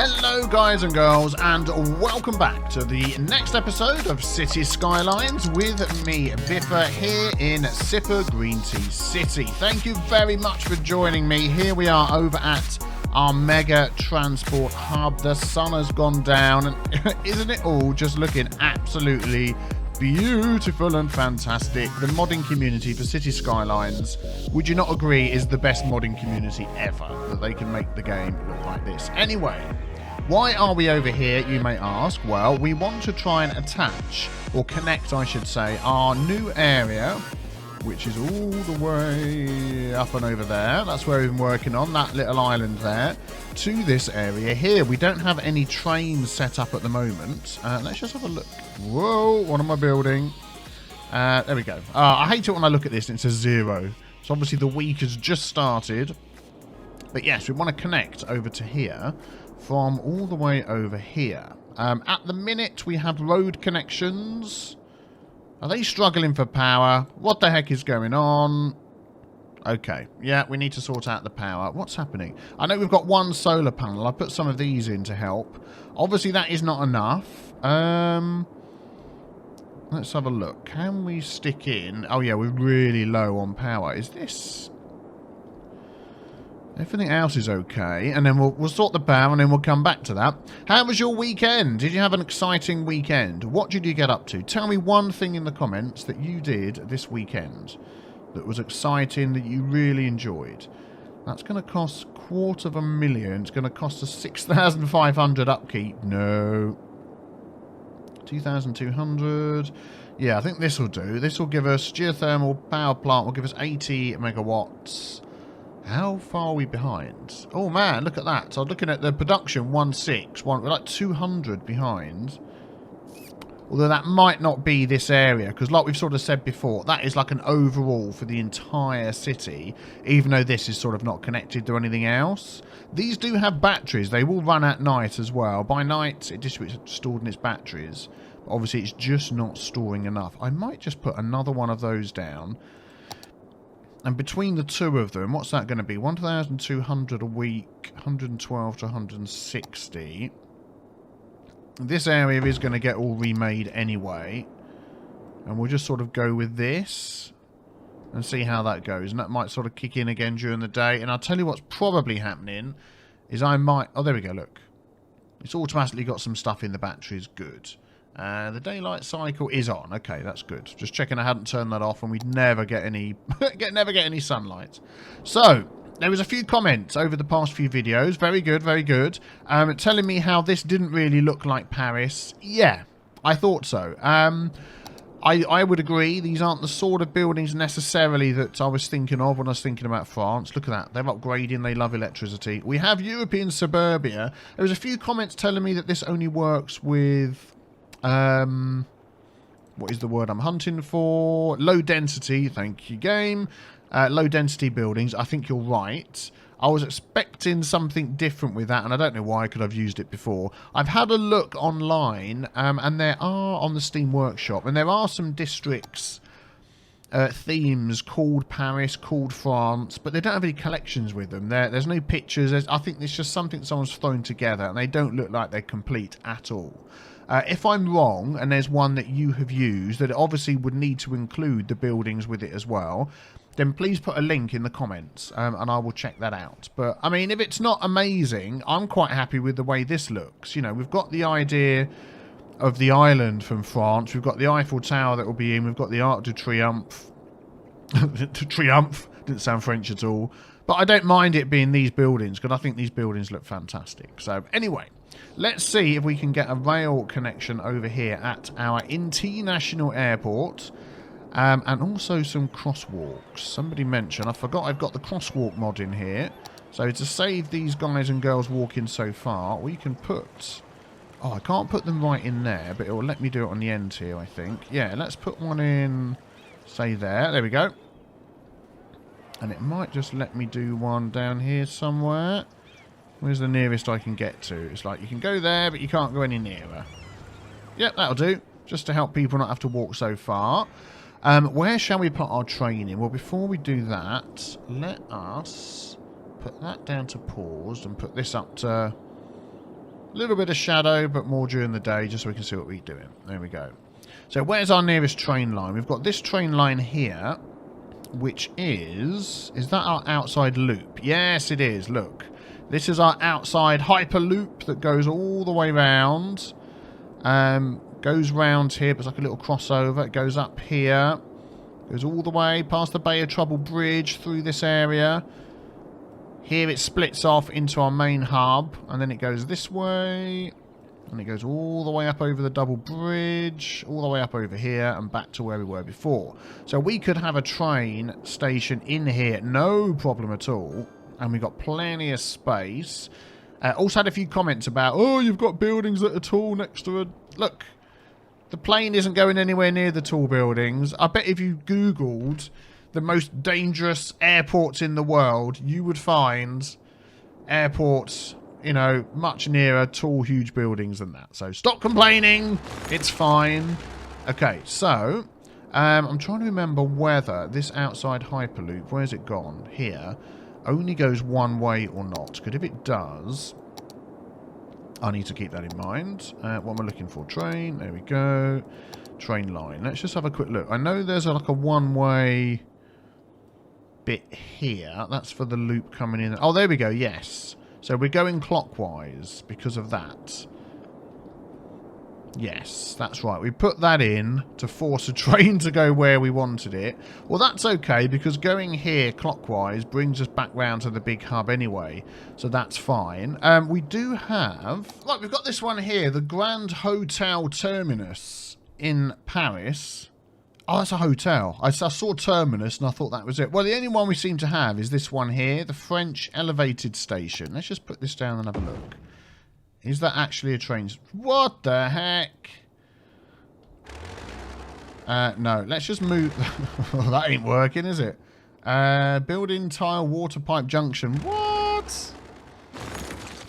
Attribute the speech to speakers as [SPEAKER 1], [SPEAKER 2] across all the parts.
[SPEAKER 1] Hello guys and girls, and welcome back to the next episode of Cities Skylines with me, Biffa, here in SipaGreenTea City. Thank you very much for joining me. Here we are over at our mega transport hub. The sun has gone down, and isn't it all just looking absolutely beautiful and fantastic? The modding community for City Skylines, would you not agree, is the best modding community ever, that they can make the game look like this? Anyway, why are we over here, you may ask? Well, we want to try and attach, or connect I should say, our new area, which is all the way up and over there. That's where we've been working on, that little island there, to this area here. We don't have any trains set up at the moment. Let's just have a look. Whoa, what am I building? There we go. I hate it when I look at this and it says 0. So obviously the week has just started. But yes, we want to connect over to here from all the way over here. At the minute, we have road connections. Are they struggling for power? What the heck is going on? Okay, yeah, we need to sort out the power. What's happening? I know we've got one solar panel. I put some of these in to help. Obviously, that is not enough. Let's have a look. Can we stick in? Oh, yeah, we're really low on power. Is this... Everything else is okay, and then we'll sort the power, and then we'll come back to that. How was your weekend? Did you have an exciting weekend? What did you get up to? Tell me one thing in the comments that you did this weekend that was exciting, that you really enjoyed. That's going to cost $250,000. It's going to cost us 6,500 upkeep. No. 2,200. Yeah, I think this will do. This will give us geothermal power plant. Will give us 80 megawatts. How far are we behind? Oh man, look at that. So I'm looking at the production 1.6. We're like 200 behind. Although that might not be this area, because like we've sort of said before, that is like an overall for the entire city, even though this is sort of not connected to anything else. These do have batteries. They will run at night as well. By night, it distributes stored in its batteries. But obviously, it's just not storing enough. I might just put another one of those down. And between the two of them, what's that going to be? 1,200 a week, 112 to 160. This area is going to get all remade anyway. And we'll just sort of go with this and see how that goes. And that might sort of kick in again during the day. And I'll tell you what's probably happening is I might... Oh, there we go, look. It's automatically got some stuff in the batteries. Good. The daylight cycle is on. Okay, that's good. Just checking I hadn't turned that off and we'd never get any never get any sunlight. So, there was a few comments over the past few videos. Very good, very good. Telling me how this didn't really look like Paris. Yeah, I thought so. I would agree. These aren't the sort of buildings necessarily that I was thinking of when I was thinking about France. Look at that. They're upgrading. They love electricity. We have European suburbia. There was a few comments telling me that this only works with... what is the word I'm hunting for? Low density, thank you, game. Low density buildings. I think you're right. I was expecting something different with that, and I don't know why. I could have used it before. I've had a look online, and there are on the Steam Workshop, and there are some districts, themes called Paris, called France, but they don't have any collections with them. There's no pictures. I think it's just something someone's thrown together, and they don't look like they're complete at all. If I'm wrong, and there's one that you have used, that it obviously would need to include the buildings with it as well, then please put a link in the comments, and I will check that out. But, I mean, if it's not amazing, I'm quite happy with the way this looks. You know, we've got the idea of the island from France. We've got the Eiffel Tower that will be in. We've got the Arc de Triomphe. Triomphe. Didn't sound French at all. But I don't mind it being these buildings, because I think these buildings look fantastic. So, anyway... Let's see if we can get a rail connection over here at our international airport. And also some crosswalks. Somebody mentioned, I forgot I've got the crosswalk mod in here. So to save these guys and girls walking so far, we can put... Oh, I can't put them right in there, but it will let me do it on the end here, I think. Yeah, let's put one in, say there. There we go. And it might just let me do one down here somewhere. Where's the nearest I can get to? It's like you can go there, but you can't go any nearer. Yep, that'll do. Just to help people not have to walk so far. Where shall we put our train in? Well, before we do that, let us put that down to paused and put this up to A little bit of shadow, but more during the day, just so we can see what we're doing. There we go. So where's our nearest train line? We've got this train line here, which is that our outside loop? Yes, it is. Look. This is our outside hyperloop that goes all the way round. Goes round here, but it's like a little crossover. It goes up here. Goes all the way past the Bay of Trouble Bridge through this area. Here it splits off into our main hub, and then it goes this way, and it goes all the way up over the double bridge, all the way up over here, and back to where we were before. So we could have a train station in here, no problem at all, and we've got plenty of space. Also had a few comments about, oh, you've got buildings that are tall next to it. Look, the plane isn't going anywhere near the tall buildings. I bet if you Googled the most dangerous airports in the world, you would find airports, you know, much nearer tall, huge buildings than that. So stop complaining. It's fine. Okay, so I'm trying to remember whether this outside Hyperloop, where's it gone? Here, only goes one way or not. Because if it does, I need to keep that in mind. What am I looking for? Train. There we go. Train line. Let's just have a quick look. I know there's like a one-way bit here. That's for the loop coming in. Oh, there we go. Yes. So we're going clockwise because of that. Yes, that's right. We put that in to force a train to go where we wanted it. Well, that's okay because going here clockwise brings us back round to the big hub anyway. So that's fine. We do have... Like, we've got this one here, the Grand Hotel Terminus in Paris. Oh, that's a hotel. I saw Terminus and I thought that was it. Well, the only one we seem to have is this one here, the French Elevated Station. Let's just put this down and have a look. Is that actually a train? What the heck? No, let's just move. Well, that ain't working, is it? Building tile water pipe junction. What?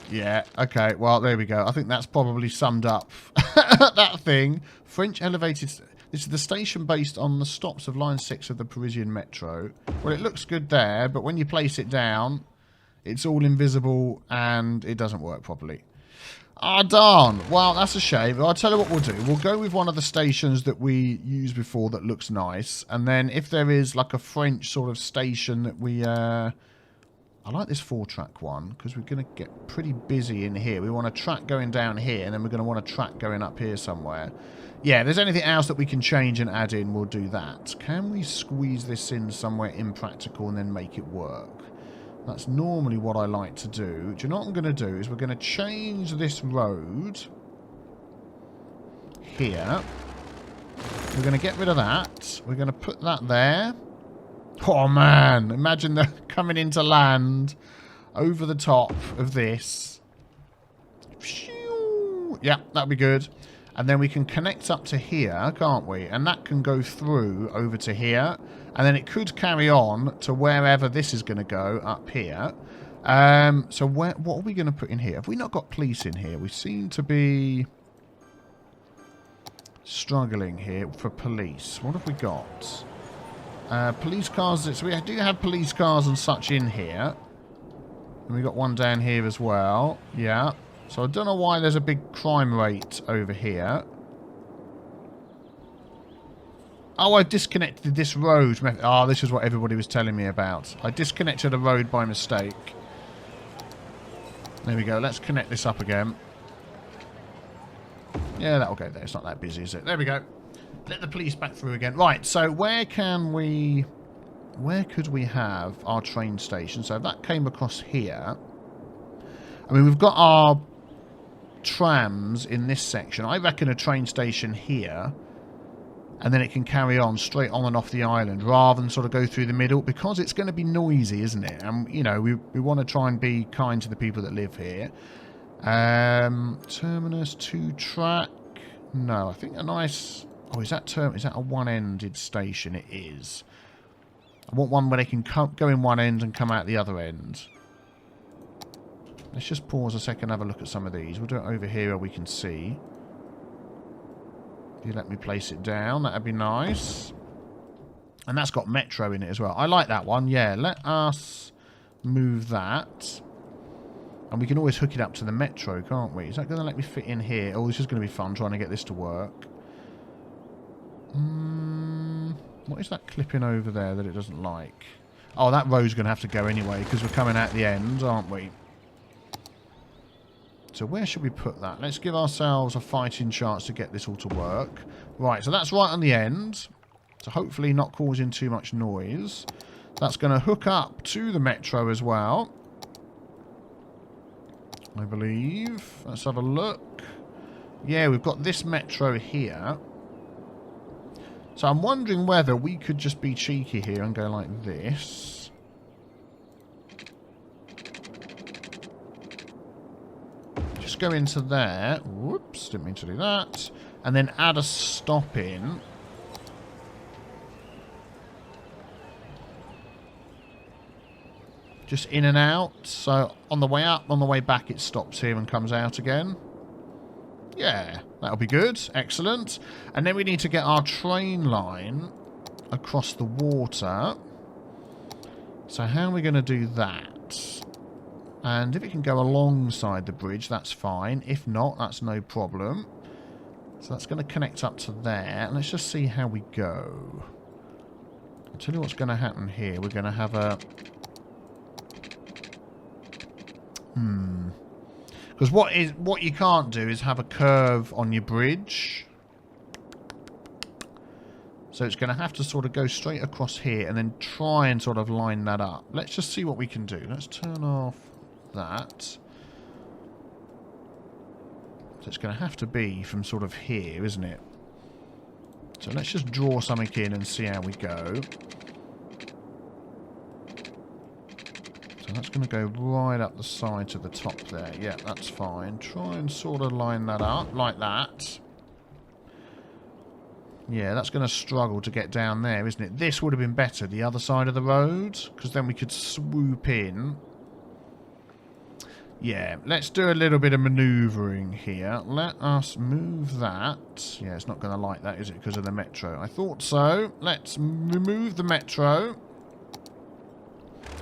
[SPEAKER 1] Yeah, okay. Well, there we go. I think that's probably summed up that thing. French Elevated... This is the station based on the stops of Line 6 of the Parisian Metro. Well, it looks good there, but when you place it down, it's all invisible and it doesn't work properly. Ah, darn. Well, that's a shame. I'll tell you what we'll do. We'll go with one of the stations that we used before that looks nice. And then if there is like a French sort of station that we... I like this 4-track one because we're going to get pretty busy in here. We want a track going down here and then we're going to want a track going up here somewhere. Yeah, if there's anything else that we can change and add in, we'll do that. Can we squeeze this in somewhere impractical and then make it work? That's normally what I like to do. Do you know what I'm going to do? Is we're going to change this road here. We're going to get rid of that. We're going to put that there. Oh, man. Imagine that coming into land over the top of this. Yeah, that'll be good. And then we can connect up to here, can't we? And that can go through over to here. And then it could carry on to wherever this is going to go up here. So what are we going to put in here? Have we not got police in here? We seem to be struggling here for police. What have we got? Police cars. So we do have police cars and such in here. And we got one down here as well. Yeah. So I don't know why there's a big crime rate over here. Oh, I've disconnected this road. Oh, this is what everybody was telling me about. I disconnected a road by mistake. There we go. Let's connect this up again. Yeah, that'll go there. It's not that busy, is it? There we go. Let the police back through again. Right, so where could we have our train station? So if that came across here. I mean, we've got our trams in this section. I reckon a train station here, and then it can carry on straight on and off the island rather than sort of go through the middle, because it's going to be noisy, isn't it? And you know, we want to try and be kind to the people that live here. Terminus 2-track. No, I think a nice... Oh, is that a one-ended station? It is. I want one where they can go in one end and come out the other end. Let's just pause a second and have a look at some of these. We'll do it over here where we can see. If you let me place it down, that'd be nice. And that's got Metro in it as well. I like that one. Yeah, let us move that. And we can always hook it up to the metro, can't we? Is that going to let me fit in here? Oh, this is going to be fun trying to get this to work. What is that clipping over there that it doesn't like? Oh, that road's going to have to go anyway because we're coming out the end, aren't we? So where should we put that? Let's give ourselves a fighting chance to get this all to work. Right, so that's right on the end. So hopefully not causing too much noise. That's going to hook up to the metro as well, I believe. Let's have a look. Yeah, we've got this metro here. So I'm wondering whether we could just be cheeky here and go like this. Just go into there. Whoops, didn't mean to do that. And then add a stop in. Just in and out. So on the way up, on the way back, it stops here and comes out again. Yeah, that'll be good. Excellent. And then we need to get our train line across the water. So how are we going to do that? And if it can go alongside the bridge, that's fine. If not, that's no problem. So that's going to connect up to there. And let's just see how we go. I'll tell you what's going to happen here. We're going to have a... Because what you can't do is have a curve on your bridge. So it's going to have to sort of go straight across here and then try and sort of line that up. Let's just see what we can do. Let's turn off that. So it's going to have to be from sort of here, isn't it? So let's just draw something in and see how we go. So that's going to go right up the side to the top there. Yeah, that's fine. Try and sort of line that up like that. Yeah, that's going to struggle to get down there, isn't it? This would have been better, the other side of the road, because then we could swoop in. Yeah, let's do a little bit of manoeuvring here. Let us move that. Yeah, it's not going to like that, is it, because of the metro? I thought so. Let's remove the metro.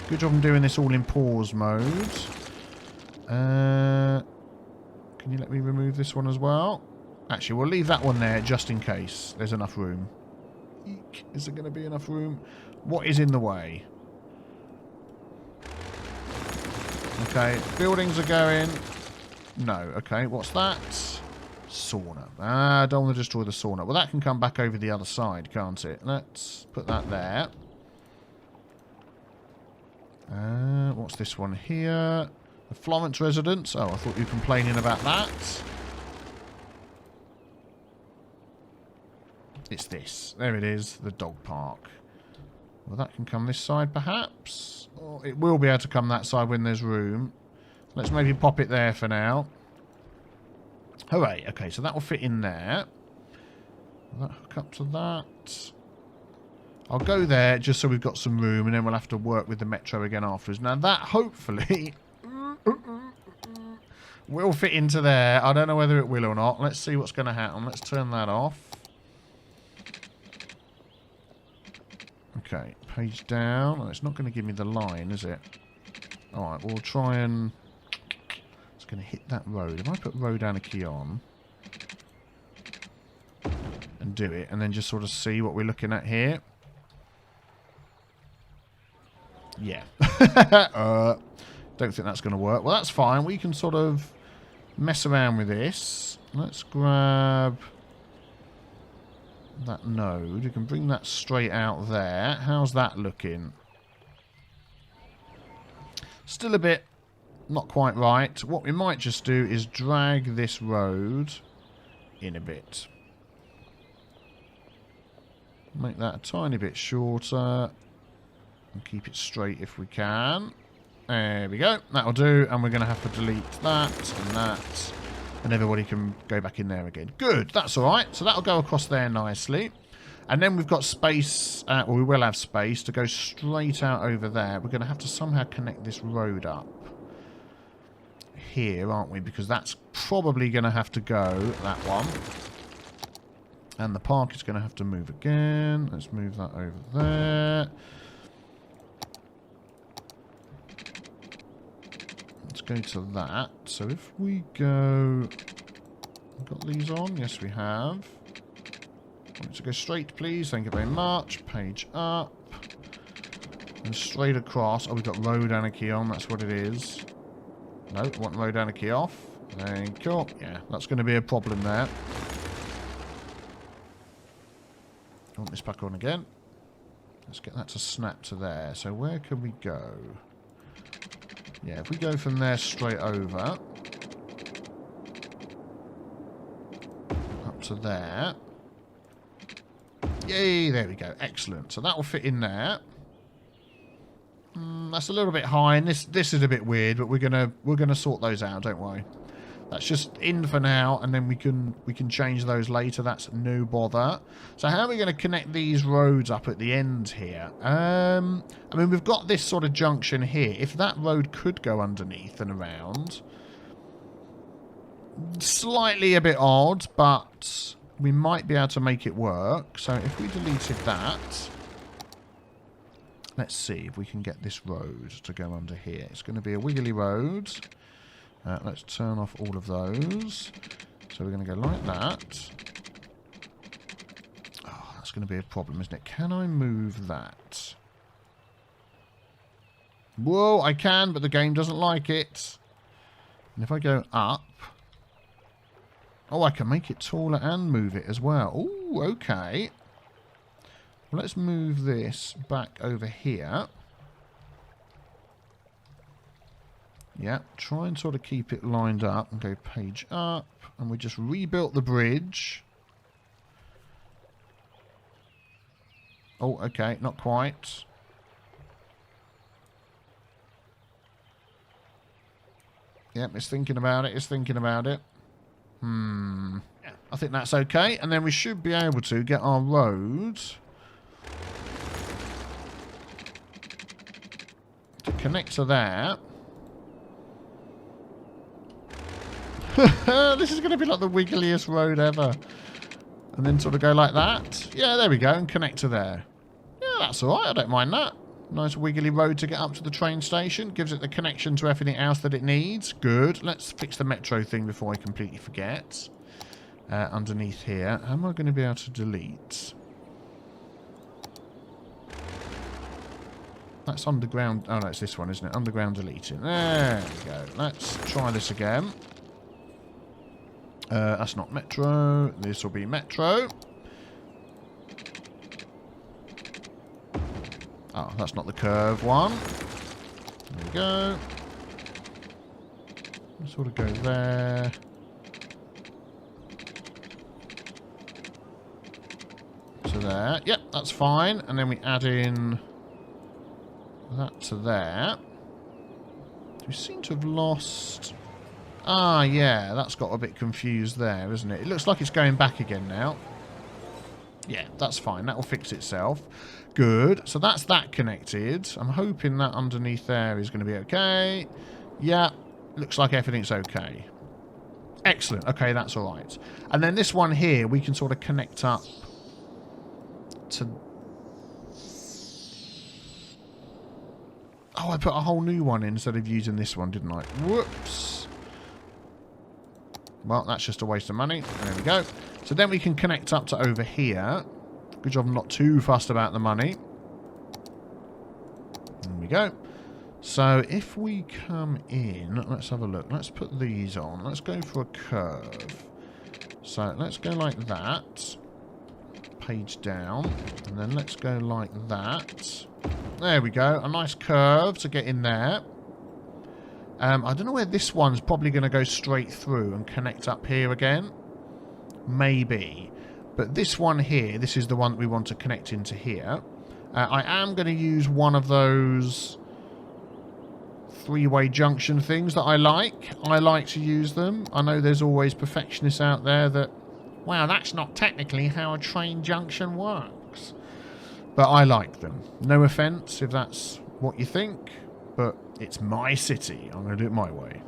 [SPEAKER 1] Good job I'm doing this all in pause mode. Can you let me remove this one as well? Actually, we'll leave that one there just in case there's enough room. Eek. Is there going to be enough room? What is in the way? Okay, buildings are going. No, okay, what's that? Sauna. Ah, I don't want to destroy the sauna. Well, that can come back over the other side, can't it? Let's put that there. What's this one here? The Florence residence. Oh, I thought you were complaining about that. It's this. There it is, the dog park. Well, that can come this side, perhaps. Or it will be able to come that side when there's room. Let's maybe pop it there for now. Hooray. Okay, so that will fit in there. Will that hook up to that? I'll go there just so we've got some room, and then we'll have to work with the metro again afterwards. Now that, hopefully, will fit into there. I don't know whether it will or not. Let's see what's going to happen. Let's turn that off. Okay, page down. Oh, it's not going to give me the line, is it? Alright, we'll try and... It's going to hit that road. If I put road down a key on... and do it, and then just sort of see what we're looking at here. Yeah. Don't think that's going to work. Well, that's fine. We can sort of mess around with this. Let's grab that node. We can bring that straight out there. How's that looking? Still a bit not quite right. What we might just do is drag this road in a bit. Make that a tiny bit shorter. And keep it straight if we can. There we go. That'll do. And we're going to have to delete that and that. And everybody can go back in there again. Good. That's all right. So that'll go across there nicely. And then we've got space. Well, we will have space to go straight out over there. We're going to have to somehow connect this road up here, aren't we? Because that's probably going to have to go, that one. And the park is going to have to move again. Let's move that over there. Let's go to that. So if we go... We've got these on? Yes, we have. I want it to go straight, please. Thank you very much. Page up. And straight across. Oh, we've got road anarchy on. That's what it is. No, I want road anarchy off. Thank you. Yeah, that's going to be a problem there. I want this back on again. Let's get that to snap to there. So where can we go? Yeah, if we go from there straight over. Up to there. Yay, there we go. Excellent. So that will fit in there. That's a little bit high, and this is a bit weird, but we're gonna sort those out. Don't worry. That's just in for now, and then we can change those later. That's no bother. So how are we going to connect these roads up at the end here? I mean, we've got this sort of junction here. If that road could go underneath and around, slightly a bit odd, but we might be able to make it work. So if we deleted that, let's see if we can get this road to go under here. It's going to be a wiggly road. Let's turn off all of those. So we're going to go like that. Oh, that's going to be a problem, isn't it? Can I move that? Whoa, I can, but the game doesn't like it. And if I go up... Oh, I can make it taller and move it as well. Oh, okay. Well, let's move this back over here. Yeah, try and sort of keep it lined up and go page up. And we just rebuilt the bridge. Oh, okay, not quite. Yep, it's thinking about it, it's thinking about it. Yeah, I think that's okay. And then we should be able to get our road to connect to there. This is going to be like the wiggliest road ever. And then sort of go like that. Yeah, there we go. And connect to there. Yeah, that's alright. I don't mind that. Nice wiggly road to get up to the train station. Gives it the connection to everything else that it needs. Good. Let's fix the metro thing before I completely forget. Underneath here. How am I going to be able to delete? That's underground. Oh, no, it's this one, isn't it? Underground deleting. There we go. Let's try this again. That's not metro. This will be metro. Oh, that's not the curve one. There we go. Sort of go there. To there. Yep, that's fine. And then we add in that to there. We seem to have lost... Ah, yeah, that's got a bit confused there, isn't it? It looks like it's going back again now. Yeah, that's fine. That will fix itself. Good. So that's that connected. I'm hoping that underneath there is going to be okay. Yeah, looks like everything's okay. Excellent. Okay, that's all right. And then this one here, we can sort of connect up to... Oh, I put a whole new one in instead of using this one, didn't I? Whoops. Well, that's just a waste of money. There we go. So then we can connect up to over here. Good job I'm not too fussed about the money. There we go. So if we come in, let's have a look. Let's put these on. Let's go for a curve. So let's go like that. Page down. And then let's go like that. There we go. A nice curve to get in there. I don't know where this one's probably going to go straight through and connect up here again. Maybe. But this one here, this is the one that we want to connect into here. I am going to use one of those three-way junction things that I like. I like to use them. I know there's always perfectionists out there that, wow, that's not technically how a train junction works. But I like them. No offence if that's what you think, but it's my city. I'm going to do it my way.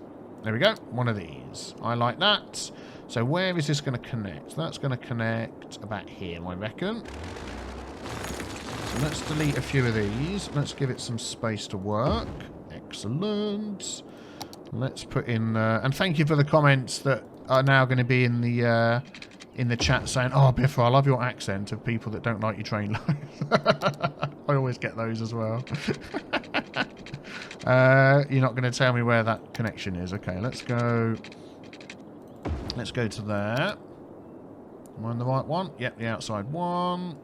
[SPEAKER 1] There we go. One of these. I like that. So where is this going to connect? That's going to connect about here, I reckon. So let's delete a few of these. Let's give it some space to work. Excellent. Let's put in... and thank you for the comments that are now going to be in the chat saying, "Oh, Biffa, I love your accent," of people that don't like your train lines. I always get those as well. You're not going to tell me where that connection is. Okay, let's go. Let's go to there. Am I on the right one? Yep, the outside one.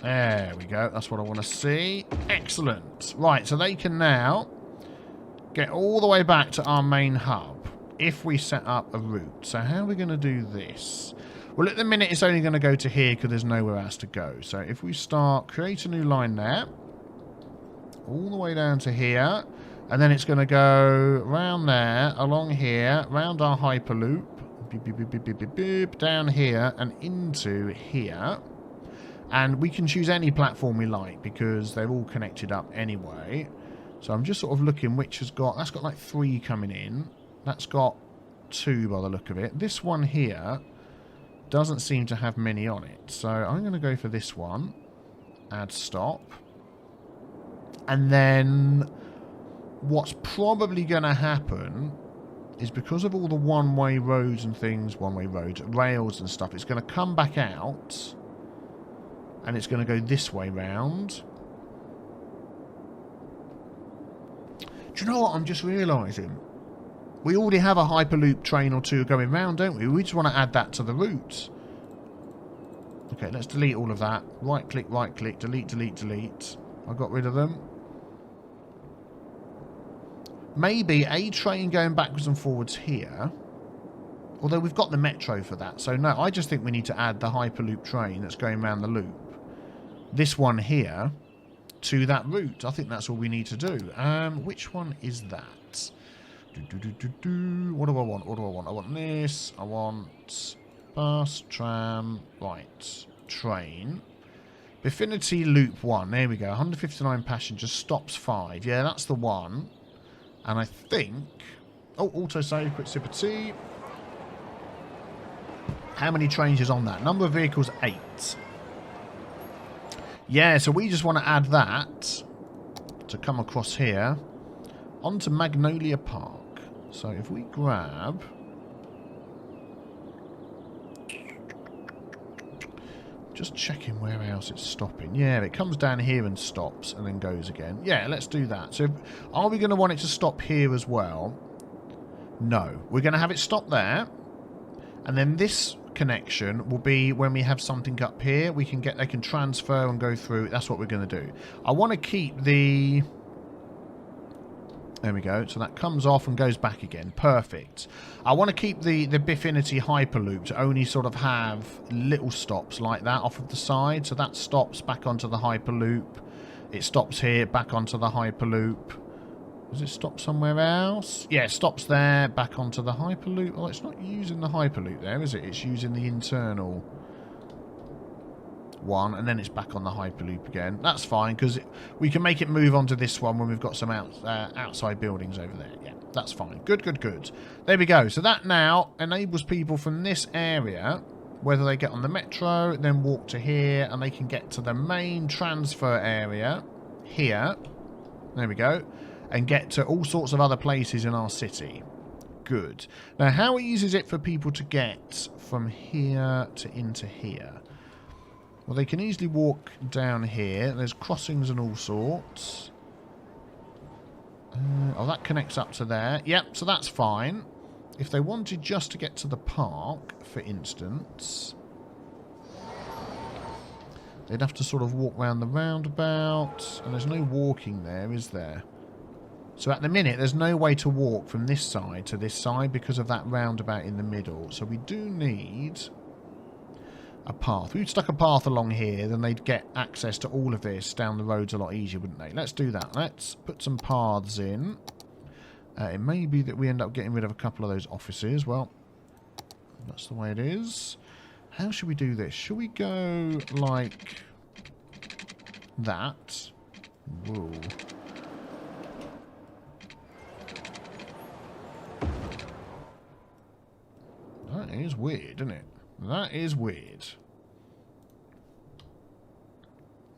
[SPEAKER 1] There we go. That's what I want to see. Excellent. Right, so they can now get all the way back to our main hub if we set up a route. So how are we going to do this? Well, at the minute it's only going to go to here because there's nowhere else to go. So if we start, create a new line there, all the way down to here, and then it's going to go round there, along here, round our hyperloop, beep, beep, beep, beep, beep, beep, beep, down here and into here. And we can choose any platform we like because they're all connected up anyway. So I'm just sort of looking which has got... That's got like 3 coming in. That's got 2 by the look of it. This one here doesn't seem to have many on it. So I'm going to go for this one. Add stop. And then what's probably going to happen is because of all the one-way roads and things... One-way roads, rails and stuff, it's going to come back out... And it's going to go this way round. Do you know what I'm just realising? We already have a Hyperloop train or 2 going round, don't we? We just want to add that to the route. Okay, let's delete all of that. Right click, delete, delete, delete. I got rid of them. Maybe a train going backwards and forwards here. Although we've got the metro for that. So no, I just think we need to add the Hyperloop train that's going around the loop. This one here to that route. I think that's all we need to do. Which one is that? What do I want? What do I want? I want this. I want bus, tram, right, train. Biffinity Loop 1. There we go. 159 passengers, stops 5. Yeah, that's the one. And I think... Oh, autosave, quick sip of tea. How many trains is on that? Number of vehicles, 8. Yeah, so we just want to add that to come across here onto Magnolia Park. So if we grab... Just checking where else it's stopping. Yeah, it comes down here and stops and then goes again. Yeah, let's do that. So are we going to want it to stop here as well? No. We're going to have it stop there. And then this connection will be when we have something up here. They can transfer and go through. That's what we're going to do. I want to keep the... There we go. So that comes off and goes back again. Perfect. I want to keep the Biffinity Hyperloop to only sort of have little stops like that off of the side. So that stops back onto the Hyperloop. It stops here, back onto the Hyperloop. Does it stop somewhere else? Yeah, it stops there, back onto the Hyperloop. Oh, it's not using the Hyperloop there, is it? It's using the internal one, and then it's back on the Hyperloop again. That's fine, because we can make it move on to this one when we've got some outside buildings over there. Yeah, that's fine. Good, good, good. There we go. So that now enables people from this area, whether they get on the metro, then walk to here, and they can get to the main transfer area here. There we go. And get to all sorts of other places in our city. Good. Now, how easy is it for people to get from here to into here? Well, they can easily walk down here. There's crossings and all sorts. Oh, that connects up to there. Yep, so that's fine. If they wanted just to get to the park, for instance, they'd have to sort of walk round the roundabout. And there's no walking there, is there? So at the minute, there's no way to walk from this side to this side because of that roundabout in the middle. So we do need a path. If we stuck a path along here, then they'd get access to all of this down the roads a lot easier, wouldn't they? Let's do that. Let's put some paths in. It may be that we end up getting rid of a couple of those offices. Well, that's the way it is. How should we do this? Should we go like that? Whoa. That is weird, isn't it? That is weird.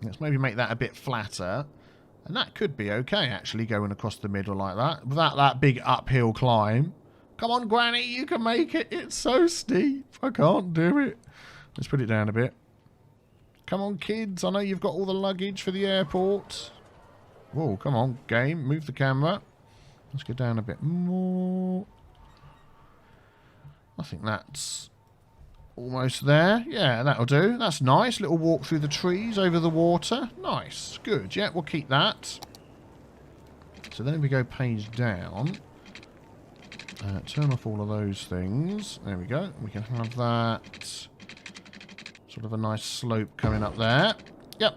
[SPEAKER 1] Let's maybe make that a bit flatter. And that could be okay, actually, going across the middle like that. Without that big uphill climb. Come on, Granny, you can make it. It's so steep. I can't do it. Let's put it down a bit. Come on, kids. I know you've got all the luggage for the airport. Whoa, come on, game. Move the camera. Let's go down a bit more. I think that's almost there. Yeah, that'll do. That's nice. Little walk through the trees over the water. Nice. Good. Yeah, we'll keep that. So then we go page down. Turn off all of those things. There we go. We can have that. Sort of a nice slope coming up there. Yep.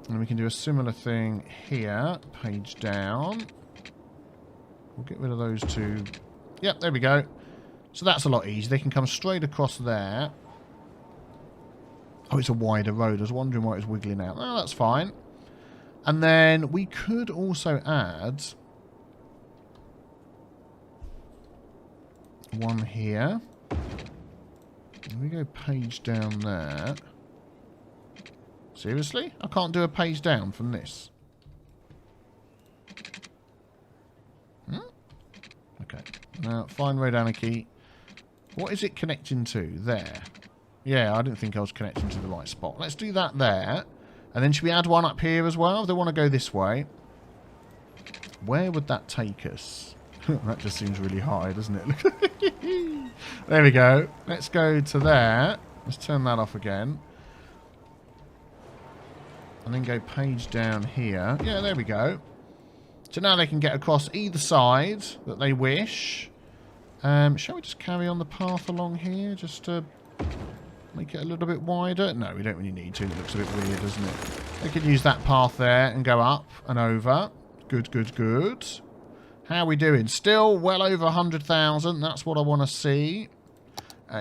[SPEAKER 1] And we can do a similar thing here. Page down. We'll get rid of those two. Yep, there we go. So that's a lot easier. They can come straight across there. Oh, it's a wider road. I was wondering why it was wiggling out. Oh, that's fine. And then we could also add one here. And we go page down there. Seriously? I can't do a page down from this. Okay. Now, fine road anarchy. What is it connecting to? There. Yeah, I didn't think I was connecting to the right spot. Let's do that there. And then should we add one up here as well? They want to go this way. Where would that take us? That just seems really high, doesn't it? There we go. Let's go to there. Let's turn that off again. And then go page down here. Yeah, there we go. So now they can get across either side that they wish. Shall we just carry on the path along here just to make it a little bit wider? No, we don't really need to. It looks a bit weird, doesn't it? They could use that path there and go up and over. Good, good, good. How are we doing? Still well over 100,000. That's what I want to see.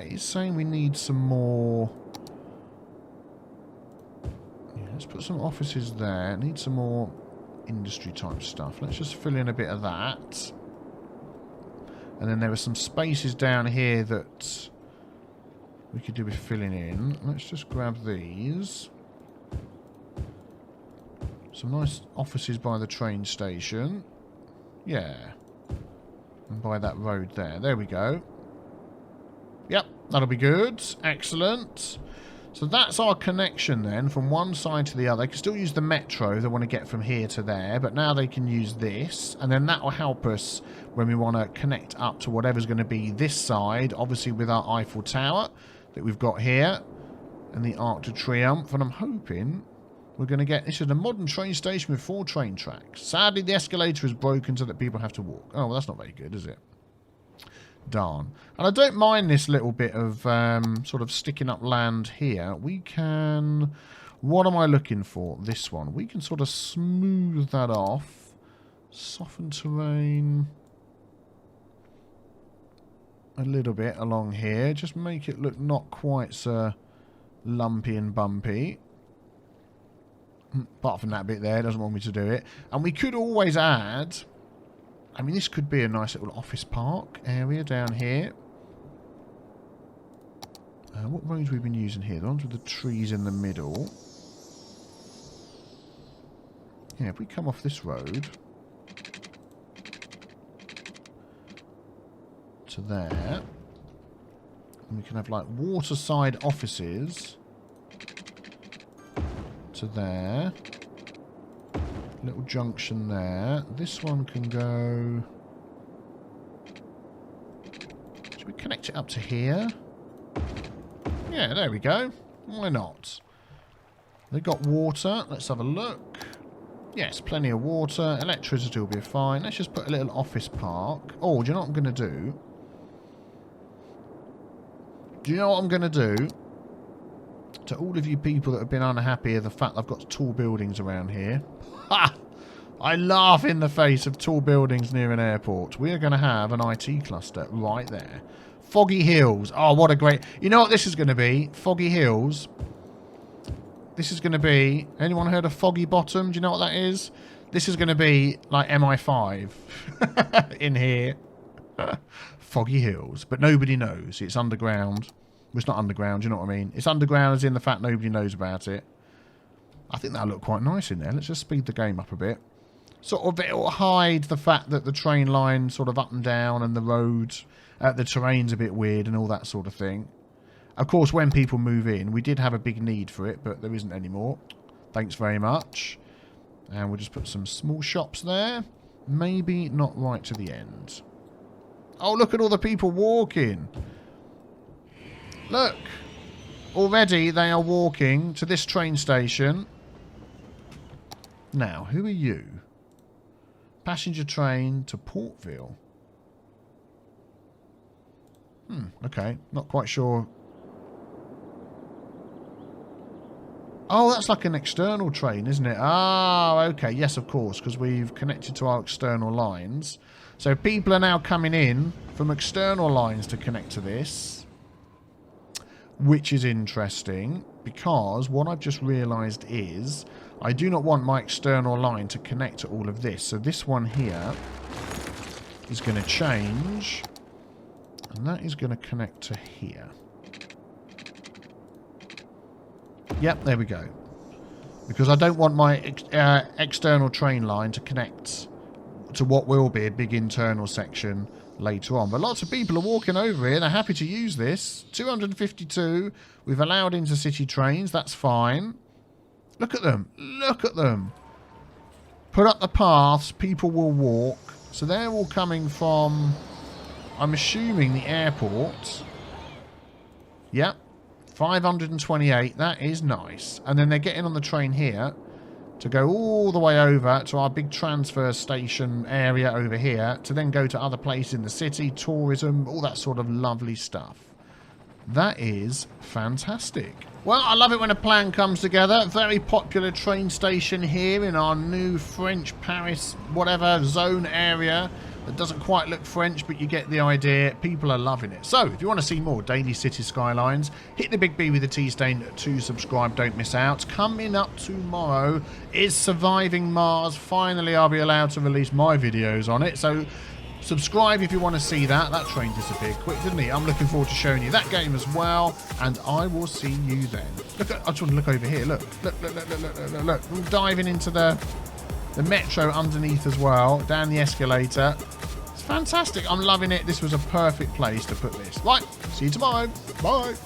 [SPEAKER 1] He's saying we need some more. Yeah, let's put some offices there. Need some more industry type stuff. Let's just fill in a bit of that. And then there are some spaces down here that we could do with filling in. Let's just grab these. Some nice offices by the train station. Yeah. And by that road there. There we go. Yep, that'll be good. Excellent. So that's our connection then from one side to the other. They can still use the metro they want to get from here to there, but now they can use this, and then that will help us when we want to connect up to whatever's going to be this side, obviously with our Eiffel Tower that we've got here, and the Arc de Triomphe, and I'm hoping we're going to get... This is a modern train station with 4 train tracks. Sadly, the escalator is broken so that people have to walk. Oh, well, that's not very good, is it? Darn. And I don't mind this little bit of sort of sticking up land here. We can... What am I looking for? This one. We can sort of smooth that off. Soften terrain a little bit along here. Just make it look not quite so lumpy and bumpy. Apart from that bit there, doesn't want me to do it. And we could always add... I mean, this could be a nice little office park area down here. What roads we've been using here? The ones with the trees in the middle. Yeah, if we come off this road to there, and we can have like waterside offices to there. Little junction there. This one can go... Should we connect it up to here? Yeah, there we go. Why not? They've got water. Let's have a look. Yes, plenty of water. Electricity will be fine. Let's just put a little office park. Oh, do you know what I'm going to do? Do you know what I'm going to do? To all of you people that have been unhappy at the fact I've got tall buildings around here. Ha! I laugh in the face of tall buildings near an airport. We are going to have an IT cluster right there. Foggy Hills. Oh, what a great... You know what this is going to be? Foggy Hills. This is going to be... Anyone heard of Foggy Bottom? Do you know what that is? This is going to be like MI5 in here. Foggy Hills. But nobody knows. It's underground. Well, it's not underground, you know what I mean? It's underground as in the fact nobody knows about it. I think that'll look quite nice in there. Let's just speed the game up a bit. Sort of, it'll hide the fact that the train line sort of up and down and the road, the terrain's a bit weird and all that sort of thing. Of course, when people move in, we did have a big need for it, but there isn't anymore. Thanks very much. And we'll just put some small shops there. Maybe not right to the end. Oh, look at all the people walking. Look. Already they are walking to this train station. Now, who are you? Passenger train to Portville. Okay. Not quite sure. Oh, that's like an external train, isn't it? Ah, okay. Yes, of course, because we've connected to our external lines. So people are now coming in from external lines to connect to this, which is interesting because what I've just realised is I do not want my external line to connect to all of this. So this one here is going to change, and that is going to connect to here. Yep, there we go. Because I don't want my external train line to connect to what will be a big internal section later on. But lots of people are walking over here. They're happy to use this. 252. We've allowed intercity trains. That's fine. Look at them. Look at them. Put up the paths. People will walk. So they're all coming from, I'm assuming, the airport. Yep. 528, that is nice. And then they're getting on the train here to go all the way over to our big transfer station area over here to then go to other places in the city, tourism, all that sort of lovely stuff. That is fantastic. Well, I love it when a plan comes together. Very popular train station here in our new French Paris, whatever, zone area. That doesn't quite look French, but you get the idea. People are loving it. So, if you want to see more daily city skylines, hit the big B with the T stain to subscribe. Don't miss out. Coming up tomorrow is Surviving Mars. Finally, I'll be allowed to release my videos on it. So, subscribe if you want to see that. That train disappeared quick, didn't he? I'm looking forward to showing you that game as well. And I will see you then. Look, I just want to look over here. Look. We're diving into the metro underneath as well, down the escalator. It's fantastic. I'm loving it. This was a perfect place to put this. Right, see you tomorrow. Bye.